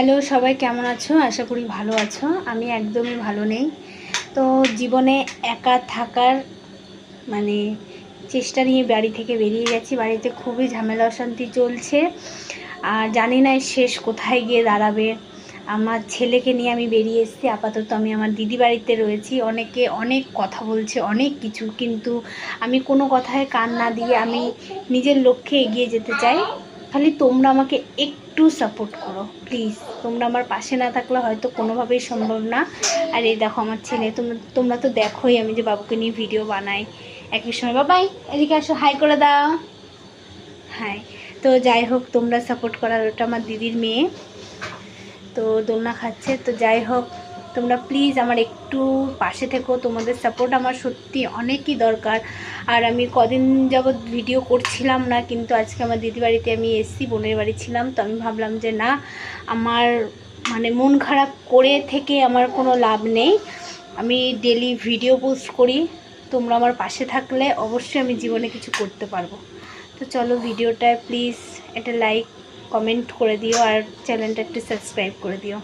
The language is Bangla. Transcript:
হ্যালো সবাই, কেমন আছো? আশা করি ভালো আছো। আমি একদমই ভালো নেই। তো জীবনে একা থাকার মানে চেষ্টা নিয়ে বাড়ি থেকে বেরিয়ে গেছি। বাড়িতে খুবই ঝামেলা অশান্তি চলছে, আর জানি না শেষ কোথায় গিয়ে দাঁড়াবে। আমার ছেলেকে নিয়ে আমি বেরিয়ে এসেছি। আপাতত আমি আমার দিদি বাড়িতে রয়েছি। অনেকে অনেক কথা বলছে, অনেক কিছু, কিন্তু আমি কোনো কথায় কান না দিয়ে আমি নিজের লক্ষ্যে এগিয়ে যেতে চাই। খালি তোমরা আমাকে একটু সাপোর্ট করো প্লিজ। তোমরা আমার পাশে না থাকলে হয়তো কোনোভাবেই সম্ভব না। আর এই দেখো আমার ছেলে, তোমরা তো দেখোই আমি যে বাবুকে নিয়ে ভিডিও বানাই একই সময়। বাবাই এদিকে আসো, হাই করে দাও। হাই। তো যাই হোক, তোমরা সাপোর্ট করার, ওটা আমার দিদির মেয়ে, তো দোলনা খাচ্ছে। তো যাই হোক, তোমরা প্লিজ আমার একটু পাশে থেকো। তোমাদের সাপোর্ট আমার সত্যি অনেকই দরকার। আর আমি কদিন যাবৎ ভিডিও করছিলাম না, কিন্তু আজকে আমার দিদি বাড়িতে আমি এসেছি, বোনের বাড়ি ছিলাম। তো আমি ভাবলাম যে না, আমার মন খারাপ করে থেকে আমার কোনো লাভ নেই। আমি ডেলি ভিডিও পোস্ট করি। তোমরা আমার পাশে থাকলে অবশ্যই আমি জীবনে কিছু করতে পারবো। তো চলো, ভিডিওটায় প্লিজ একটা লাইক কমেন্ট করে দিও, আর চ্যানেলটা একটু সাবস্ক্রাইব করে দিও।